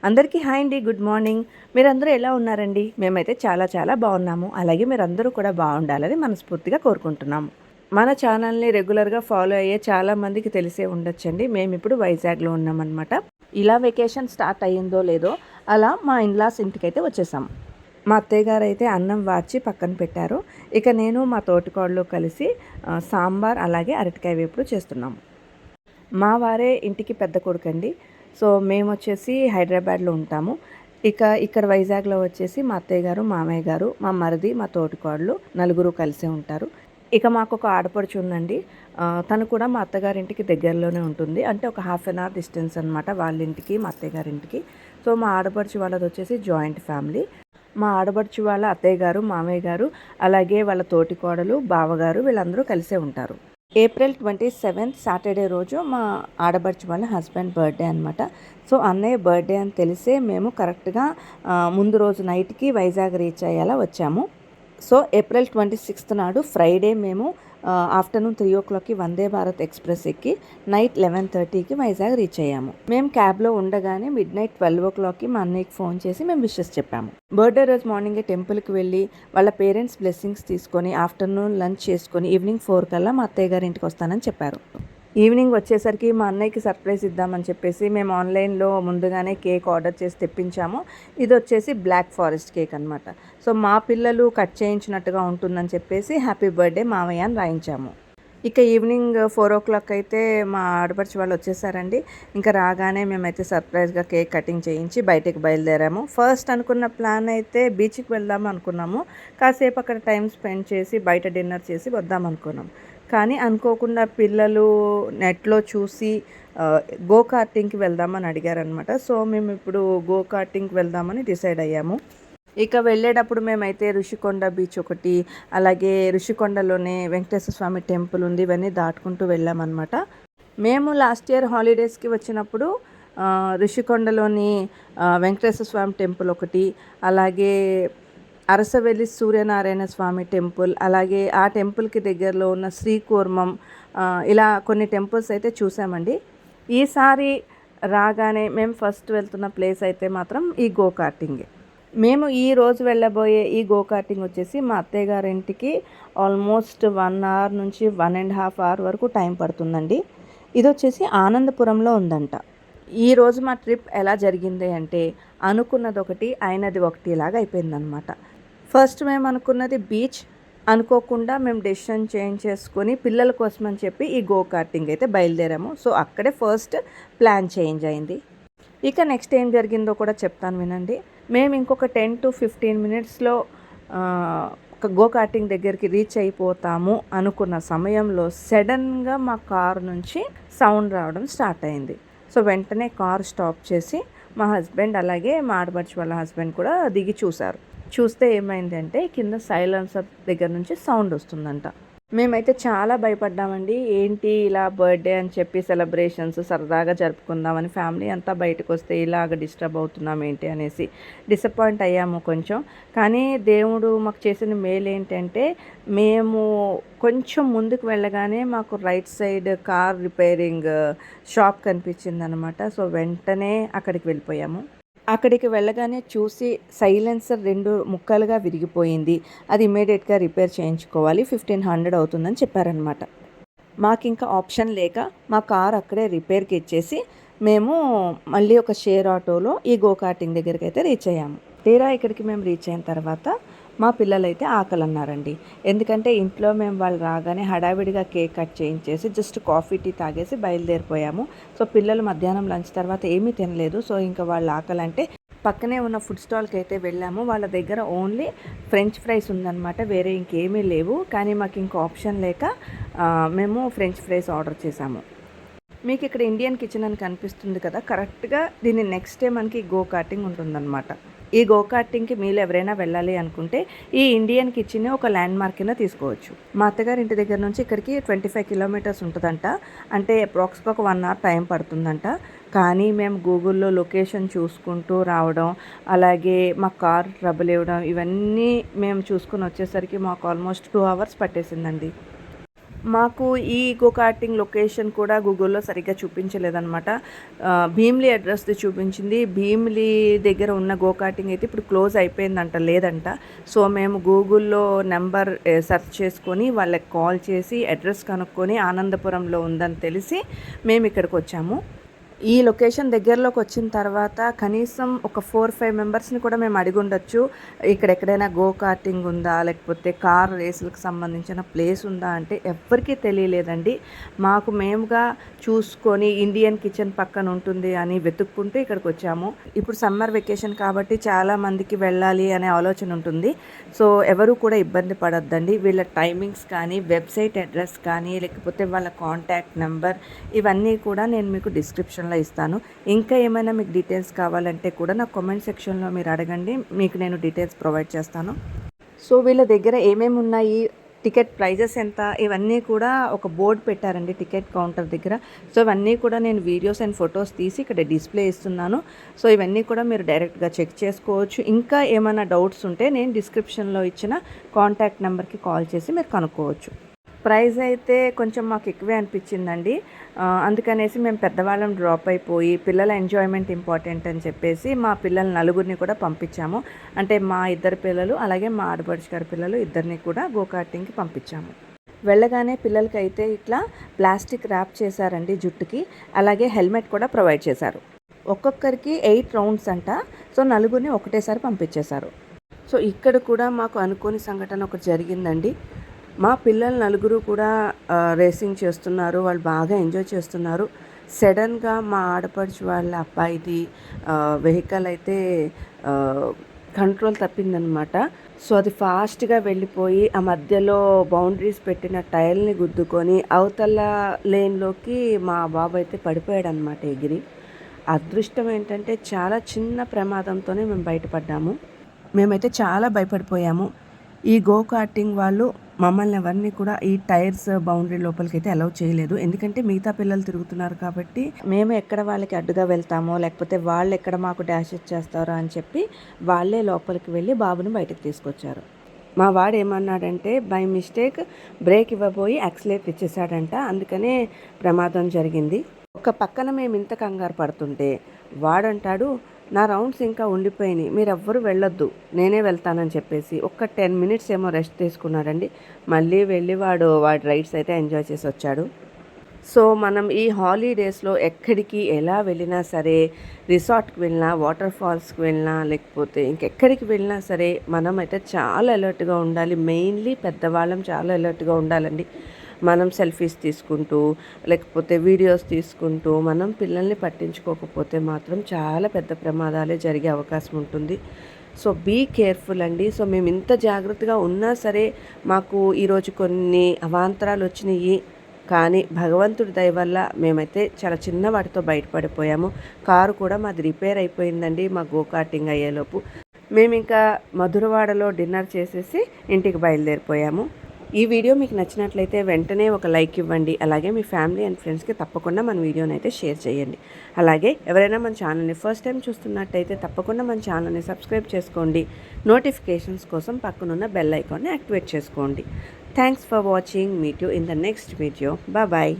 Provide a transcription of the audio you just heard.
అందరికీ హాయ్ అండి, good morning. మీరందరూ ఎలా ఉన్నారండి? మేమైతే చాలా చాలా బాగున్నాము. అలాగే మీరందరూ కూడా బాగుండాలని మనస్ఫూర్తిగా కోరుకుంటున్నాము. మన ఛానల్ని రెగ్యులర్గా ఫాలో అయ్యే చాలామందికి తెలిసే ఉండొచ్చండి. మేము ఇప్పుడు వైజాగ్లో ఉన్నామన్నమాట. ఇలా వెకేషన్ స్టార్ట్ అయ్యిందో లేదో అలా మా ఇన్లాస్ ఇంటికైతే వచ్చేసాం. మా అత్తయ్య గారు అయితే అన్నం వార్చి పక్కన పెట్టారు. ఇక నేను మా తోటికోడలు కలిసి సాంబార్ అలాగే అరటికాయ వేపుడు చేస్తున్నాము. మా వారే ఇంటికి పెద్ద కొడుకండి. సో మేమొచ్చేసి హైదరాబాద్లో ఉంటాము. ఇక్కడ వైజాగ్లో వచ్చేసి మా అత్తయ్య గారు, మామయ్య గారు, మా మరిది, మా తోటికోడలు నలుగురు కలిసే ఉంటారు. ఇక మాకు ఒక ఆడపడుచు ఉందండి. తను కూడా మా అత్తగారింటికి దగ్గరలోనే ఉంటుంది. అంటే ఒక హాఫ్ అన్ అవర్ డిస్టెన్స్ అనమాట వాళ్ళ ఇంటికి, మా అత్తయ్య గారింటికి. సో మా ఆడపడుచు వాళ్ళది వచ్చేసి జాయింట్ ఫ్యామిలీ. మా ఆడపడుచు వాళ్ళ అత్తయ్య గారు, మామయ్య గారు, అలాగే వాళ్ళ తోటికోడలు, బావగారు వీళ్ళందరూ కలిసే ఉంటారు. ఏప్రిల్ 27 సాటర్డే రోజు మా ఆడపడుచు వాళ్ళ హస్బెండ్ బర్త్డే అనమాట. సో అన్నయ్య బర్త్డే అని తెలిసే మేము కరెక్ట్గా ముందు రోజు నైట్కి వైజాగ్ రీచ్ అయ్యేలా వచ్చాము. సో ఏప్రిల్ 26 నాడు ఫ్రైడే మేము ఆఫ్టర్నూన్ 3 o'clockకి వందే భారత్ ఎక్స్ప్రెస్ ఎక్కి నైట్ 11:30కి వైజాగ్ రీచ్ అయ్యాము. మేము క్యాబ్లో ఉండగానే మిడ్ నైట్ 12 o'clockకి మా అన్నయ్యకి ఫోన్ చేసి మేము విషెస్ చెప్పాము. బర్త్డే రోజు మార్నింగే టెంపుల్కి వెళ్ళి వాళ్ళ పేరెంట్స్ బ్లెస్సింగ్స్ తీసుకొని ఆఫ్టర్నూన్ లంచ్ చేసుకొని ఈవినింగ్ 4 కల్లా మా అత్తయ్య గారి ఇంటికి వస్తానని చెప్పారు. ఈవినింగ్ వచ్చేసరికి మా అన్నయ్యకి సర్ప్రైజ్ ఇద్దామని చెప్పేసి మేము ఆన్లైన్లో ముందుగానే కేక్ ఆర్డర్ చేసి తెప్పించాము. ఇది వచ్చేసి బ్లాక్ ఫారెస్ట్ కేక్ అనమాట. సో మా పిల్లలు కట్ చేయించినట్టుగా ఉంటుందని చెప్పేసి హ్యాపీ బర్త్డే మామయ్య అని రాయించాము. ఇక ఈవినింగ్ 4 o'clock అయితే మా ఆడపడుచు వాళ్ళు వచ్చేసారండి. ఇంకా రాగానే మేమైతే సర్ప్రైజ్గా కేక్ కటింగ్ చేయించి బయటకు బయలుదేరాము. ఫస్ట్ అనుకున్న ప్లాన్ అయితే బీచ్కి వెళ్దాం అనుకున్నాము. కాసేపు అక్కడ టైం స్పెండ్ చేసి బయట డిన్నర్ చేసి వద్దాం అనుకున్నాం. కానీ అనుకోకుండా పిల్లలు నెట్లో చూసి గో కార్టింగ్కి వెళ్దామని అడిగారనమాట. సో మేము ఇప్పుడు గో కార్టింగ్కి వెళ్దామని డిసైడ్ అయ్యాము. ఇక వెళ్ళేటప్పుడు మేమైతే ఋషికొండ బీచ్ ఒకటి, అలాగే ఋషికొండలోనే వెంకటేశ్వర స్వామి టెంపుల్ ఉంది, ఇవన్నీ దాటుకుంటూ వెళ్ళామన్నమాట. మేము లాస్ట్ ఇయర్ హాలిడేస్కి వచ్చినప్పుడు ఋషికొండలోని వెంకటేశ్వర స్వామి టెంపుల్ ఒకటి, అలాగే అరసవెల్లి సూర్యనారాయణ స్వామి టెంపుల్, అలాగే ఆ టెంపుల్కి దగ్గరలో ఉన్న శ్రీకూర్మం, ఇలా కొన్ని టెంపుల్స్ అయితే చూసామండి. ఈసారి రాగానే మేము ఫస్ట్ వెళ్తున్న ప్లేస్ అయితే మాత్రం ఈ గో కార్టింగే. మేము ఈ రోజు వెళ్ళబోయే ఈ గో కార్టింగ్ వచ్చేసి మా అత్తయ్య గారింటికి ఆల్మోస్ట్ 1 hour నుంచి 1.5 hour వరకు టైం పడుతుందండి. ఇది వచ్చేసి ఆనందపురంలో ఉందంట. ఈరోజు మా ట్రిప్ ఎలా జరిగింది అంటే అనుకున్నది ఒకటి అయినది ఒకటి లాగా అయిపోయిందనమాట. ఫస్ట్ మేము అనుకున్నది బీచ్, అనుకోకుండా మేము డెసిషన్ చేంజ్ చేసుకొని పిల్లల కోసం అని చెప్పి ఈ గో కార్టింగ్ అయితే బయలుదేరాము. సో అక్కడే ఫస్ట్ ప్లాన్ చేంజ్ అయింది. ఇక నెక్స్ట్ ఏం జరిగిందో కూడా చెప్తాను వినండి. మేము ఇంకొక 10 to 15 minutesలో గో కార్టింగ్ దగ్గరికి రీచ్ అయిపోతాము అనుకున్న సమయంలో సడన్గా మా కారు నుంచి సౌండ్ రావడం స్టార్ట్ అయింది. సో వెంటనే కారు స్టాప్ చేసి మా హస్బెండ్ అలాగే మా ఆడపడుచు వాళ్ళ హస్బెండ్ కూడా దిగి చూస్తే ఏమైంది అంటే కింద సైలెన్సర్ దగ్గర నుంచి సౌండ్ వస్తుందంట. మేమైతే చాలా భయపడ్డామండి. ఏంటి ఇలా బర్త్డే అని చెప్పి సెలబ్రేషన్స్ సరదాగా జరుపుకుందామని ఫ్యామిలీ అంతా బయటకు వస్తే ఇలాగ డిస్టర్బ్ అవుతున్నాం ఏంటి అనేసి డిసప్పాయింట్ అయ్యాము కొంచెం. కానీ దేవుడు మాకు చేసిన మేలు ఏంటంటే మేము కొంచెం ముందుకు వెళ్ళగానే మాకు right side car repairing shop కనిపించింది అనమాట. సో వెంటనే అక్కడికి వెళ్ళిపోయాము. అక్కడికి వెళ్ళగానే చూసి సైలెన్సర్ 2 ముక్కలుగా విరిగిపోయింది, అది ఇమీడియట్గా రిపేర్ చేయించుకోవాలి, 1500 అవుతుందని చెప్పారనమాట. మాకు ఇంకా ఆప్షన్ లేక మా కార్ అక్కడే రిపేర్కి ఇచ్చేసి మేము మళ్ళీ ఒక షేర్ ఆటోలో ఈ గో కార్టింగ్ దగ్గరికి అయితే రీచ్ అయ్యాము. తీరా ఇక్కడికి మేము రీచ్ అయిన తర్వాత మా పిల్లలైతే ఆకలి అన్నారండి. ఎందుకంటే ఇంట్లో మేము వాళ్ళు రాగానే హడావిడిగా కేక్ కట్ చేయించేసి జస్ట్ కాఫీ టీ తాగేసి బయలుదేరిపోయాము. సో పిల్లలు మధ్యాహ్నం లంచ్ తర్వాత ఏమీ తినలేదు. సో ఇంకా వాళ్ళ ఆకలి అంటే పక్కనే ఉన్న ఫుడ్ స్టాల్కి అయితే వెళ్ళాము. వాళ్ళ దగ్గర ఓన్లీ ఫ్రెంచ్ ఫ్రైస్ ఉందన్నమాట, వేరే ఇంకేమీ లేవు. కానీ మాకు ఇంకో ఆప్షన్ లేక మేము ఫ్రెంచ్ ఫ్రైస్ ఆర్డర్ చేసాము. మీకు ఇక్కడ ఇండియన్ కిచెన్ అని కనిపిస్తుంది కదా, కరెక్ట్గా దీని నెక్స్ట్ డే మనకి గో కార్టింగ్ ఉంటుందన్నమాట. ఈ గో కార్టింగ్కి మీరు ఎవరైనా వెళ్ళాలి అనుకుంటే ఈ ఇండియన్ కిచెన్ ఒక ల్యాండ్ మార్క్ కింద తీసుకోవచ్చు. మా అత్తగారి ఇంటి దగ్గర నుంచి ఇక్కడికి 25 kilometers ఉంటుందంట. అంటే అప్రాక్స్గా ఒక 1 hour టైం పడుతుందంట. కానీ మేము గూగుల్లో లొకేషన్ చూసుకుంటూ రావడం, అలాగే మా కార్ ట్రబుల్ ఇవ్వడం, ఇవన్నీ మేము చూసుకుని వచ్చేసరికి మాకు ఆల్మోస్ట్ 2 hours పట్టేసిందండి. మాకు ఈ గో కార్టింగ్ లొకేషన్ కూడా గూగుల్‌లో సరిగ్గా చూపించలేదనమాట. భీమిలి అడ్రస్‌ది చూపించింది. భీమిలి దగ్గర ఉన్న గో కార్టింగ్ అయితే ఇప్పుడు క్లోజ్ అయిపోయిందంట, లేదంట. సో, మేము గూగుల్‌లో నెంబర్ సెర్చ్ చేసుకొని వాళ్ళకి కాల్ చేసి అడ్రస్ కనుక్కొని ఆనందపురంలో ఉందని తెలిసి మేము ఇక్కడికొచ్చాము. ఈ లొకేషన్ దగ్గరలోకి వచ్చిన తర్వాత కనీసం ఒక 4-5 మెంబర్స్ని కూడా మేము అడిగుండొచ్చు, ఇక్కడెక్కడైనా గో కార్టింగ్ ఉందా, లేకపోతే కార్ రేసులకు సంబంధించిన ప్లేస్ ఉందా అంటే ఎవ్వరికీ తెలియలేదండి. మాకు మేముగా చూసుకొని ఇండియన్ కిచెన్ పక్కన ఉంటుంది అని వెతుక్కుంటూ ఇక్కడికి వచ్చాము. ఇప్పుడు సమ్మర్ వెకేషన్ కాబట్టి చాలామందికి వెళ్ళాలి అనే ఆలోచన ఉంటుంది. సో, ఎవరు కూడా ఇబ్బంది పడొద్దండి. వీళ్ళ టైమింగ్స్ కానీ, వెబ్సైట్ అడ్రస్ కానీ, లేకపోతే వాళ్ళ కాంటాక్ట్ నెంబర్, ఇవన్నీ కూడా నేను మీకు డిస్క్రిప్షన్లో ఇస్తాను. ఇంకా ఏమైనా మీకు డీటెయిల్స్ కావాలంటే కూడా నా కామెంట్ సెక్షన్లో మీరు అడగండి, మీకు నేను డీటెయిల్స్ ప్రొవైడ్ చేస్తాను. సో, వీళ్ళ దగ్గర ఏమేమి ఉన్నాయి, టికెట్ ప్రైజెస్ ఎంత, ఇవన్నీ కూడా ఒక బోర్డు పెట్టారండి టికెట్ కౌంటర్ దగ్గర. సో, ఇవన్నీ కూడా నేను వీడియోస్ అండ్ ఫొటోస్ తీసి ఇక్కడ డిస్ప్లే ఇస్తున్నాను. సో, ఇవన్నీ కూడా మీరు డైరెక్ట్గా చెక్ చేసుకోవచ్చు. ఇంకా ఏమైనా డౌట్స్ ఉంటే నేను డిస్క్రిప్షన్లో ఇచ్చిన కాంటాక్ట్ నెంబర్కి కాల్ చేసి మీరు కనుక్కోవచ్చు. ప్రైస్ అయితే కొంచెం మాకు ఎక్కువే అనిపించిందండి. అందుకనేసి మేము పెద్దవాళ్ళం డ్రాప్ అయిపోయి పిల్లల ఎంజాయ్మెంట్ ఇంపార్టెంట్ అని చెప్పేసి మా పిల్లల నలుగురిని కూడా పంపించాము. అంటే మా 2 పిల్లలు అలాగే మా ఆడపడుచు గారి పిల్లలు ఇద్దరిని కూడా గో కార్టింగ్కి పంపించాము. వెళ్ళగానే పిల్లలకైతే ఇట్లా ప్లాస్టిక్ ర్యాప్ చేశారండి జుట్టుకి, అలాగే హెల్మెట్ కూడా ప్రొవైడ్ చేశారు. ఒక్కొక్కరికి 8 రౌండ్స్ అంట. సో, నలుగురిని ఒకటేసారి పంపించేశారు. సో, ఇక్కడ కూడా మాకు అనుకోని సంఘటన ఒకటి జరిగిందండి. మా పిల్లలు నలుగురు కూడా రేసింగ్ చేస్తున్నారు, వాళ్ళు బాగా ఎంజాయ్ చేస్తున్నారు. సడన్గా మా ఆడపడుచు వాళ్ళ అబ్బాయిది వెహికల్ అయితే కంట్రోల్ తప్పిందనమాట. సో, అది ఫాస్ట్గా వెళ్ళిపోయి ఆ మధ్యలో బౌండరీస్ పెట్టిన టైర్ని గుద్దుకొని అవతల లేన్లోకి మా బాబు అయితే పడిపోయాడనమాట ఎగిరి. అదృష్టం ఏంటంటే చాలా చిన్న ప్రమాదంతోనే మేము బయటపడ్డాము. మేమైతే చాలా భయపడిపోయాము. ఈ గో కార్టింగ్ వాళ్ళు మమ్మల్ని ఎవరిని కూడా ఈ టైర్స్ బౌండరీ లోపలికి అయితే అలౌ చేయలేదు. ఎందుకంటే మిగతా పిల్లలు తిరుగుతున్నారు కాబట్టి మేము ఎక్కడ వాళ్ళకి అడ్డుగా వెళ్తామో, లేకపోతే వాళ్ళు ఎక్కడ మాకు డాష్ ఇచ్చేస్తారో అని చెప్పి వాళ్ళే లోపలికి వెళ్ళి బాబుని బయటకు తీసుకొచ్చారు. మా వాడు ఏమన్నాడంటే బై మిస్టేక్ బ్రేక్ ఇవ్వబోయి యాక్సిలేటర్ ఇచ్చేసాడంట, అందుకనే ప్రమాదం జరిగింది. ఒక పక్కన మేము ఇంత కంగారు పడుతుంటే వాడంటాడు, నా రౌండ్స్ ఇంకా ఉండిపోయినాయి, మీరెవ్వరూ వెళ్ళొద్దు, నేనే వెళ్తానని చెప్పేసి ఒక 10 మినిట్స్ ఏమో రెస్ట్ తీసుకున్నాడండి. మళ్ళీ వెళ్ళి వాడి రైడ్స్ అయితే ఎంజాయ్ చేసి వచ్చాడు. సో, మనం ఈ హాలిడేస్లో ఎక్కడికి ఎలా వెళ్ళినా సరే, రిసార్ట్కి వెళ్ళినా, వాటర్ ఫాల్స్కి వెళ్ళినా, లేకపోతే ఇంకెక్కడికి వెళ్ళినా సరే మనమైతే చాలా అలర్ట్గా ఉండాలి. మెయిన్లీ పెద్దవాళ్ళం చాలా అలర్ట్గా ఉండాలండి. మనం సెల్ఫీస్ తీసుకుంటూ, లేకపోతే వీడియోస్ తీసుకుంటూ మనం పిల్లల్ని పట్టించుకోకపోతే మాత్రం చాలా పెద్ద ప్రమాదాలే జరిగే అవకాశం ఉంటుంది. సో, బీ కేర్ఫుల్ అండి. సో, మేము ఇంత జాగ్రత్తగా ఉన్నా సరే మాకు ఈరోజు కొన్ని అవాంతరాలు వచ్చినాయి. కానీ భగవంతుడి దయ వల్ల మేమైతే చాలా చిన్న వాటితో బయటపడిపోయాము. కారు కూడా మాది రిపేర్ అయిపోయిందండి మా గో కార్టింగ్ అయ్యేలోపు. మేము ఇంకా మధురవాడలో డిన్నర్ చేసేసి ఇంటికి బయలుదేరిపోయాము. ఈ వీడియో మీకు నచ్చినట్లయితే వెంటనే ఒక లైక్ ఇవ్వండి. అలాగే మీ ఫ్యామిలీ అండ్ ఫ్రెండ్స్కి తప్పకుండా మన వీడియోని అయితే షేర్ చేయండి. అలాగే ఎవరైనా మన ఛానల్ని ఫస్ట్ టైం చూస్తున్నట్టయితే తప్పకుండా మన ఛానల్ని సబ్స్క్రైబ్ చేసుకోండి. నోటిఫికేషన్స్ కోసం పక్కనున్న బెల్ ఐకాన్ని యాక్టివేట్ చేసుకోండి. Thanks for watching. Meet you in the next video. Bye.